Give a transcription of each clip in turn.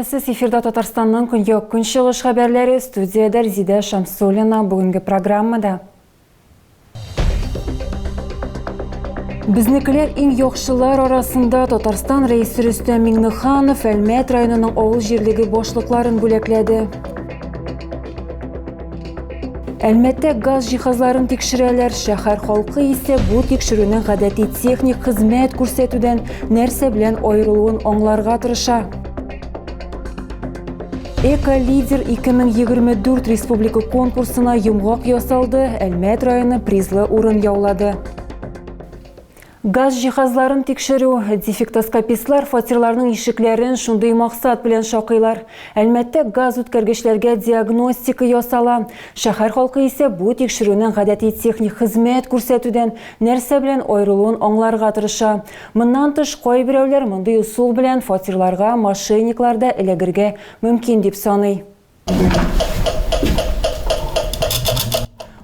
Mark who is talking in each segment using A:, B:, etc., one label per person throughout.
A: Армысыз эфирда Татарстанның күншығыш хабарлары, студияда Зида Шамсулина бүгінгі программада. Біздікілер ең yoqшылар арасында Татарстан рейсі Рүстем Миңниханов Әлмет районының ауыл жерлігі бошлықларын бүләкләді. Әлмәттә газ жиһазларын тикшерәләр, шәһәр халкы исә бу тикшерүнең гадәти техник хезмәт күрсәтүдән нәрсә белән аерылуын аңларга тырыша. Эко-лидер 2024 республика конкурсына йомгак ясалды, Әлмәт районы призлы урын яулады. Газ жиһазларын тикшерү, дефектоскопистлар фатирларның ишекләрен шундый максат белән шакыйлар. Әлмәттә газ үткәргечләргә диагностика ясала. Шәһәр халкы исә бу тикшерүнең гадәти техник хезмәт күрсәтүдән нәрсә белән аерылуын аңларга тырыша. Моннан тыш кайберәүләр мондый усул белән фатирларга мошенникларда эләгергә мөмкин дип саный.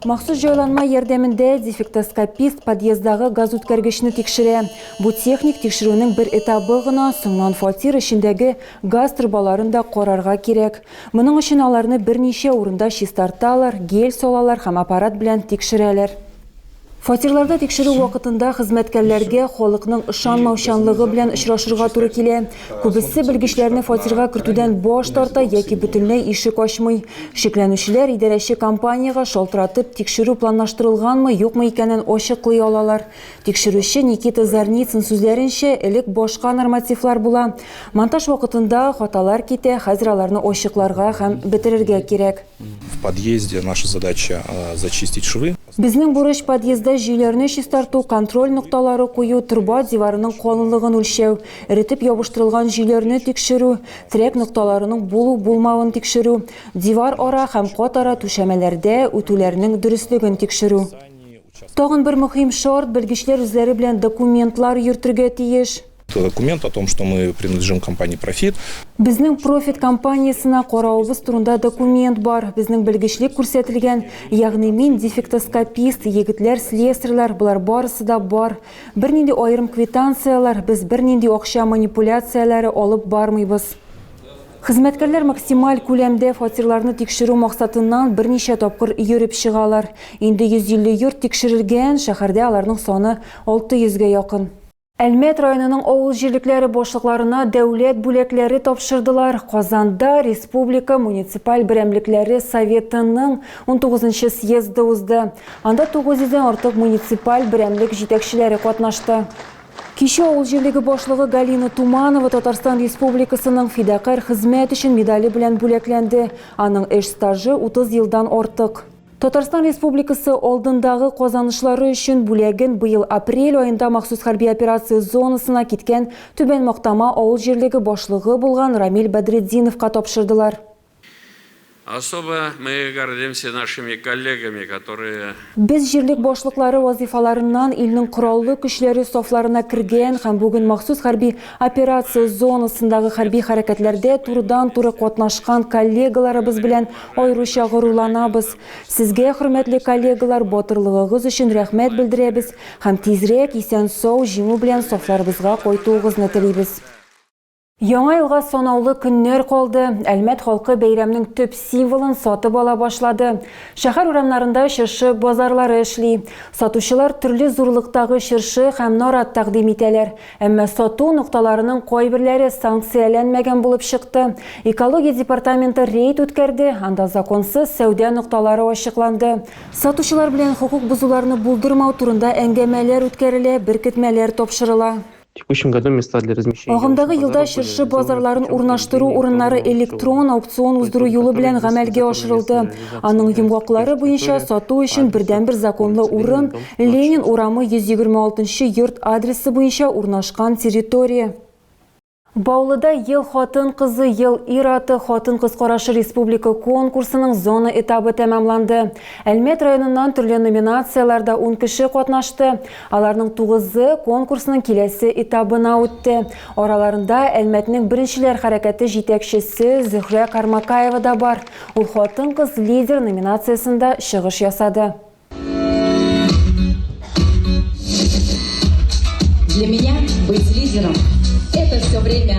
A: Махсус җайланма ярдәмендә дефектоскопист подъездагы газ үткәргечне тикшерә. Бу техник тикшерүнең бер этабы гына, соңнан фатир эчендәге газ трубаларын да карарга кирәк. Моның өчен аларны берничә урында чистарталар, гель салалар һәм аппарат белән тикшерәләр. Фатирларда тикшерү вакытында хезмәткәрләргә халыкның ышанмаучанлыгы белән очрашырга туры килә. Күбесе белгечләрне фатирга кертүдән баш тарта яки бөтенләй ишек ачмый. Шикләнүчеләр идарәче компанияга шалтыратып тикшерү планлаштырылганмы, юкмы икәнен ачыклый алалар. Тикшерүче Никита Зарницын сүзләренчә, элек башка нормативлар була. Монтаж вакытында хаталар китә, хәзер аларны ачыкларга һәм бетерергә кирәк.
B: В подъезде наша задача зачистить швы.
A: Безнең бурыч подъездда җиләрне чистарту, контроль нокталары кую, труба диварының калынлыгын үлчәү, эретеп ябыштырылган җиләрне тикшерү, терәк нокталарының булу-булмавын тикшерү, дивар ара һәм кат ара түшәмәләрдә үтүләрнең дөрестлеген тикшерү. Тагын бер мөһим шарт, белгечләр үзләре белән документлар йөртергә тиеш.
B: Документ о том, что мы принадлежим компании «Профит».
A: Безнең профит компаниясына каравыбыз турында документ бар. Безнең белгечлек күрсәтелгән, ягъни мин дефектоскопист, егетләр, слесарьлар, булар барысы да бар. Бернинди аерым квитанциялар, без бернинди акча манипуляцияләре алып бармыйбыз. Хезмәткәрләр максималь күләмдә фатирларны тикшерү максатыннан берничә тапкыр йөреп чыгалар. Инде 150 йорт тикшерелгән, шәһәрдә аларның саны 600-гә якын. Әлмәт районының авыл җирлекләре башлыкларына дәүләт бүләкләре тапшырдылар. Казанда Республика муниципаль берәмлекләре советының 19-нчы съезды узды. Анда 900-дән артык муниципаль берәмлек җитәкчеләре катнашты. Кичә авыл җирлеге башлыгы Галина Туманова Татарстан Республикасының фидакарь хезмәт өчен медале белән бүләкләнде. Аның эш стажы 30 елдан артык. Татарстан Республикасы алдындагы казанышлары өчен бүләген быел апрель айында махсус хәрби операция зонасына киткән Түбән Мактама авыл җирлеге башлыгы булган Рамил Бадретдиновка тапшырдылар.
C: Особо мы гордимся нашими коллегами, которые...
A: Без җирлек башлыклары вазифаларыннан илнең кораллы көчләре сафларына кергән һәм бүген махсус хәрби операция зонасындагы хәрби хәрәкәтләрдә турыдан-туры катнашкан коллегаларыбыз белән аеруча горурланабыз. Сезгә, хөрмәтле коллегалар, батырлыгыгыз өчен рәхмәт белдерәбез һәм тизрәк исән-сау җиңү белән сафларыбызга кайтуыгызны телибез. Яңа елга санаулы көннәр калды. Әлмәт халкы бәйрәмнең төп символын сатып ала башлады. Шәһәр урамнарында чыршы базарлары эшли. Сатучылар төрле зурлыктагы чыршы һәм нарат тәкъдим итәләр. Әмма сату нокталарының кайберләре санкцияләнмәгән булып чыкты. Экология департаменты рейд үткәрде, анда законсыз сәүдә нокталары ачыкланды. Сатучылар белән хукук бузуларны булдырмау турында әңгәмәләр үткәрелә, беркетмәләр тапшырыла. Агымдагы елда чыршы базарларын урнаштыру урыннары электрон аукцион уздыру юлы белән гамәлгә ашырылды. Аның йомгаклары буенча сату өчен бердән-бер законлы урын Ленин урамы 126-нчы йорт адресы буенча урнашкан территория. Баулыда ел хатын-кызы, ел ир-аты хатын-кыз карашы республика конкурсының зона этабы тәмамланды. Әлмәт районыннан төрле номинацияларда 10 кеше катнашты. Аларның 9-ы конкурсның киләсе этабына үтте. Араларында Әлмәтнең беренчеләр хәрәкәте җитәкчесе Зөһрә Кармакаева да бар. Ул хатын-кыз лидер номинациясында чыгыш ясады.
D: Для меня быть лидером — это все время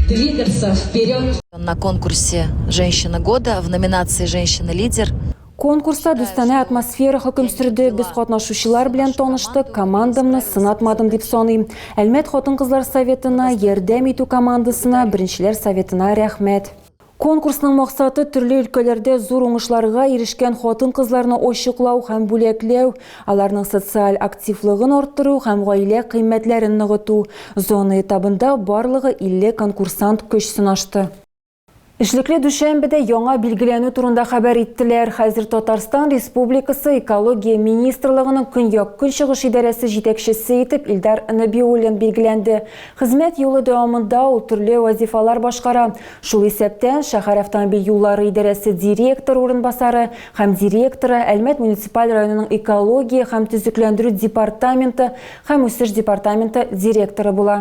D: двигаться вперед. На конкурсе «Женщина года» в номинации «Женщина-лидер».
A: Конкурста дүстәне атмосфера хөкем сүрде. Без катнашучылар белән таныштык. Командамны сынатмадым дип саныйм. Әлмәт хатын-кызлар советына, ярдәм итү командасына, беренчеләр советына рәхмәт. Конкурсның максаты төрле өлкәләрдә зур уңышларга ирешкән хатын-кызларны ачыклау һәм бүләкләү, аларның социаль активлыгын арттыру һәм гаилә кыйммәтләрен ныгыту. Зона этабында барлыгы 50 конкурсант көч сынашты. Эшлекле дүшәмбедә яңа билгеләнү турында хәбәр иттеләр. Хәзер Татарстан Республикасы экология министрлыгының Көньяк-Көнчыгыш идарәсе җитәкчесе итеп Илдар Набиуллин билгеләнде. Хезмәт юлы дәвамында ул төрле вазифалар башкара. Шул исәптән шәһәр автомобиль юллары идарәсе директор урынбасары һәм директоры, Әлмәт муниципаль районының экология һәм төзекләндерү департаменты һәм үсеш департаменты директоры була.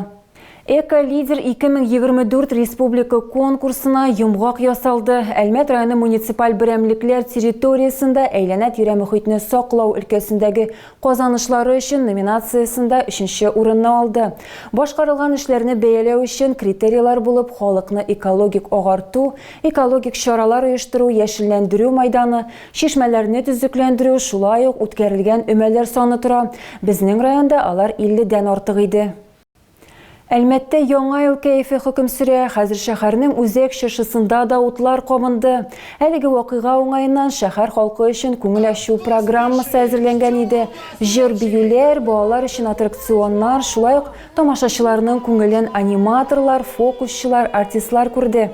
A: Эко-лидер 2024 республика конкурсына йомгак ясалды. Әлмәт районы муниципаль берәмлекләр территориясендә әйләнә-тирә мөхитне саклау өлкәсендәге казанышлары өчен номинациясендә 3нче урынны алды. Башкарылган эшләрне бәяләү өчен критерийлар булып халыкны экологик агарту, экологик чаралар оештыру, яшелләндерү мәйданы, чишмәләрне төзекләндерү, шулай ук үткәрелгән өмәләр саны тора. Безнең районда алар 50дән артык иде. Әлмәттә яңа ел кәефе хөкем сүрә. Хәзер шәһәрнең үзәк чыршысында да утлар кабынды. Әлеге вакыйга уңаеннан шәһәр халкы өчен күңел ачу программасы әзерләнгән иде. Җыр биюләр, балалар өчен аттракционнар, шулай ук тамашачыларның күңелен аниматорлар, фокусчылар, артистлар күрде.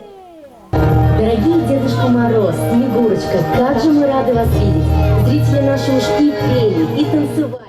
E: Дорогие Дедушка Мороз, Снегурочка, как же мы рады вас видеть! Зрители наши уж и пели, и танцевали.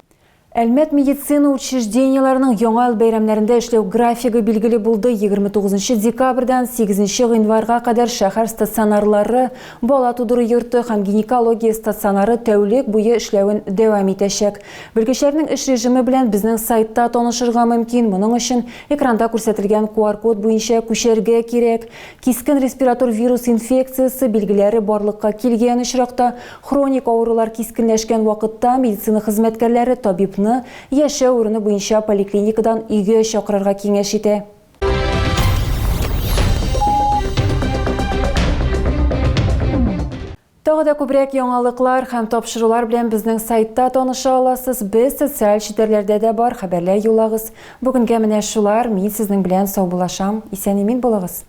A: Әлмәт медицина учрежденияларының яңа ел бәйрәмнәрендә эшләү графигы билгеле булды. 29 декабрьдән 8 гыйнварга кадәр шәһәр стационарлары, бала тудыру йорты һәм гинекология стационары тәүлек буе эшләвен дәвам итәчәк. Белгечләрнең эш режимы белән безнең сайтта танышырга мөмкин. Моның өчен экранда күрсәтелгән QR-код буенча күчәргә кирәк. Кискен респиратор вирус инфекциясе билгеләре барлыкка килгән очракта, хроник авырулар кискенләшкән вакытта медицина хезмәткәрләре табибны яшәү урыны буенча поликлиникадан өйгә чакырырга киңәш итә. Тагы да күбрәк яңалыклар һәм тапшырулар белән безнең сайтта таныша аласыз. Без социаль челтәрләрдә дә бар, хәбәрләр юллагыз. Бүгенгә менә шулар. Мин сезнең белән сау булашам. Исән-имин булыгыз.